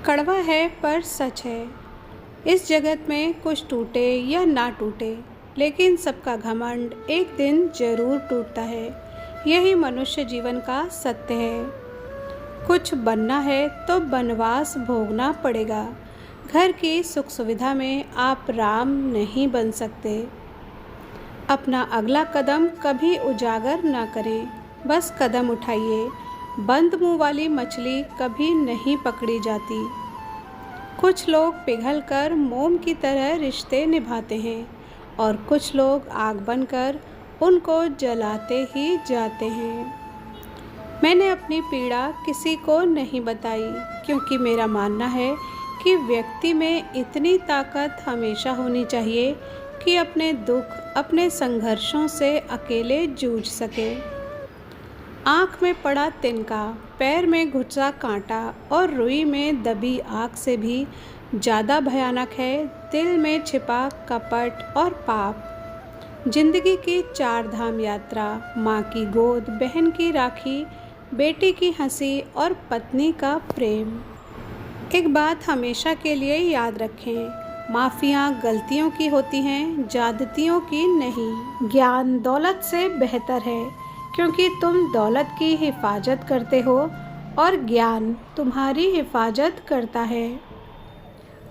कड़वा है पर सच है। इस जगत में कुछ टूटे या ना टूटे, लेकिन सबका घमंड एक दिन जरूर टूटता है। यही मनुष्य जीवन का सत्य है। कुछ बनना है तो वनवास भोगना पड़ेगा। घर की सुख सुविधा में आप राम नहीं बन सकते। अपना अगला कदम कभी उजागर ना करें, बस कदम उठाइए। बंद मुंह वाली मछली कभी नहीं पकड़ी जाती। कुछ लोग पिघलकर मोम की तरह रिश्ते निभाते हैं और कुछ लोग आग बनकर उनको जलाते ही जाते हैं। मैंने अपनी पीड़ा किसी को नहीं बताई, क्योंकि मेरा मानना है कि व्यक्ति में इतनी ताकत हमेशा होनी चाहिए कि अपने दुख, अपने संघर्षों से अकेले जूझ सके। आँख में पड़ा तिनका, पैर में घुसा कांटा और रुई में दबी आग से भी ज़्यादा भयानक है दिल में छिपा कपट और पाप। जिंदगी की 4 धाम यात्रा, माँ की गोद, बहन की राखी, बेटी की हंसी और पत्नी का प्रेम। एक बात हमेशा के लिए याद रखें, माफ़ियाँ गलतियों की होती हैं, ज्यादतियों की नहीं। ज्ञान दौलत से बेहतर है, क्योंकि तुम दौलत की हिफाजत करते हो और ज्ञान तुम्हारी हिफाजत करता है।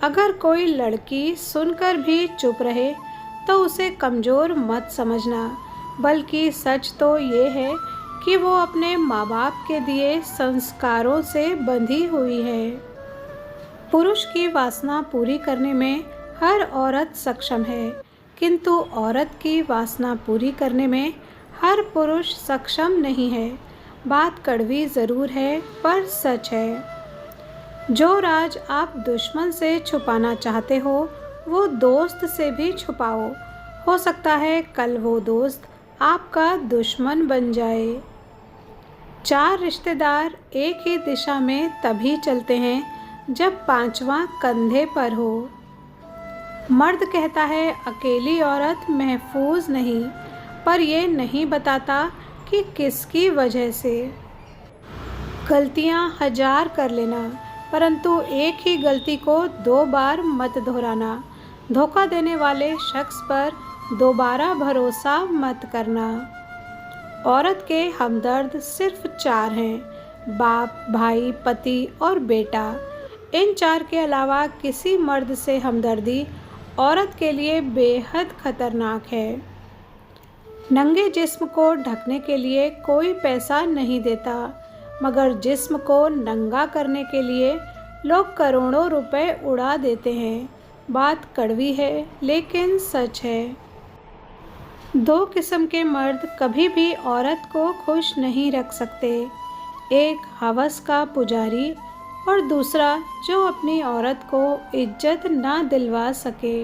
अगर कोई लड़की सुनकर भी चुप रहे तो उसे कमज़ोर मत समझना, बल्कि सच तो ये है कि वो अपने माँ बाप के दिए संस्कारों से बंधी हुई है। पुरुष की वासना पूरी करने में हर औरत सक्षम है, किंतु औरत की वासना पूरी करने में हर पुरुष सक्षम नहीं है। बात कड़वी ज़रूर है पर सच है। जो राज आप दुश्मन से छुपाना चाहते हो वो दोस्त से भी छुपाओ। हो सकता है कल वो दोस्त आपका दुश्मन बन जाए। 4 रिश्तेदार एक ही दिशा में तभी चलते हैं जब 5वां कंधे पर हो। मर्द कहता है अकेली औरत महफूज नहीं, पर यह नहीं बताता कि किसकी वजह से। गलतियां 1000 कर लेना, परंतु एक ही गलती को 2 बार मत दोहराना। धोखा देने वाले शख्स पर दोबारा भरोसा मत करना। औरत के हमदर्द सिर्फ 4 हैं, बाप, भाई, पति और बेटा। इन 4 के अलावा किसी मर्द से हमदर्दी औरत के लिए बेहद खतरनाक है। नंगे जिस्म को ढकने के लिए कोई पैसा नहीं देता, मगर जिस्म को नंगा करने के लिए लोग करोड़ों रुपए उड़ा देते हैं। बात कड़वी है लेकिन सच है। 2 किस्म के मर्द कभी भी औरत को खुश नहीं रख सकते। एक हवस का पुजारी और दूसरा जो अपनी औरत को इज्जत ना दिलवा सके।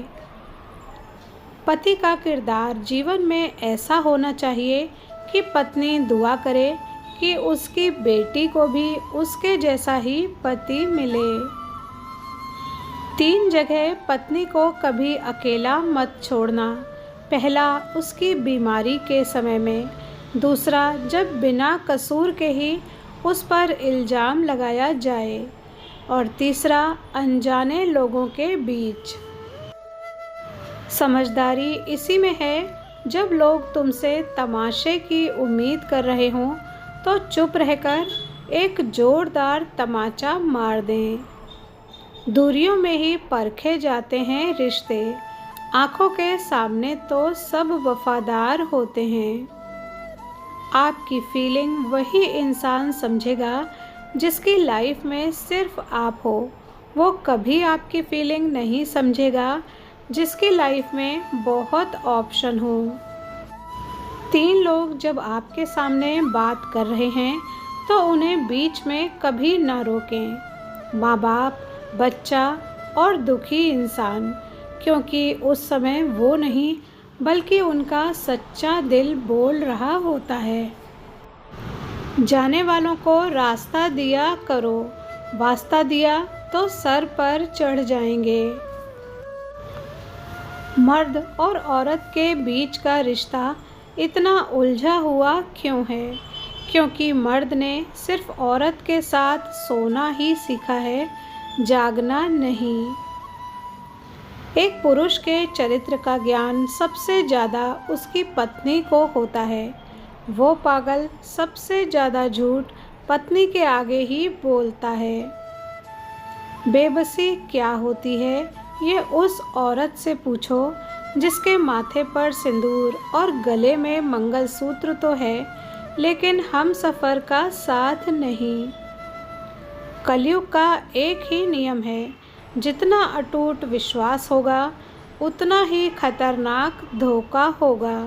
पति का किरदार जीवन में ऐसा होना चाहिए कि पत्नी दुआ करे कि उसकी बेटी को भी उसके जैसा ही पति मिले। 3 जगह पत्नी को कभी अकेला मत छोड़ना। पहला, उसकी बीमारी के समय में। दूसरा, जब बिना कसूर के ही उस पर इल्ज़ाम लगाया जाए। और तीसरा, अनजाने लोगों के बीच। समझदारी इसी में है, जब लोग तुमसे तमाशे की उम्मीद कर रहे हों तो चुप रहकर एक जोरदार तमाचा मार दें। दूरियों में ही परखे जाते हैं रिश्ते, आंखों के सामने तो सब वफादार होते हैं। आपकी फीलिंग वही इंसान समझेगा जिसकी लाइफ में सिर्फ आप हो। वो कभी आपकी फीलिंग नहीं समझेगा जिसकी लाइफ में बहुत ऑप्शन हो। 3 लोग जब आपके सामने बात कर रहे हैं तो उन्हें बीच में कभी ना रोकें। माँ बाप, बच्चा और दुखी इंसान, क्योंकि उस समय वो नहीं बल्कि उनका सच्चा दिल बोल रहा होता है। जाने वालों को रास्ता दिया करो, वास्ता दिया तो सर पर चढ़ जाएंगे। मर्द और औरत के बीच का रिश्ता इतना उलझा हुआ क्यों है? क्योंकि मर्द ने सिर्फ औरत के साथ सोना ही सीखा है, जागना नहीं। एक पुरुष के चरित्र का ज्ञान सबसे ज़्यादा उसकी पत्नी को होता है। वो पागल सबसे ज़्यादा झूठ पत्नी के आगे ही बोलता है। बेबसी क्या होती है, ये उस औरत से पूछो जिसके माथे पर सिंदूर और गले में मंगलसूत्र तो है, लेकिन हम सफ़र का साथ नहीं। कलयुग का एक ही नियम है, जितना अटूट विश्वास होगा उतना ही खतरनाक धोखा होगा।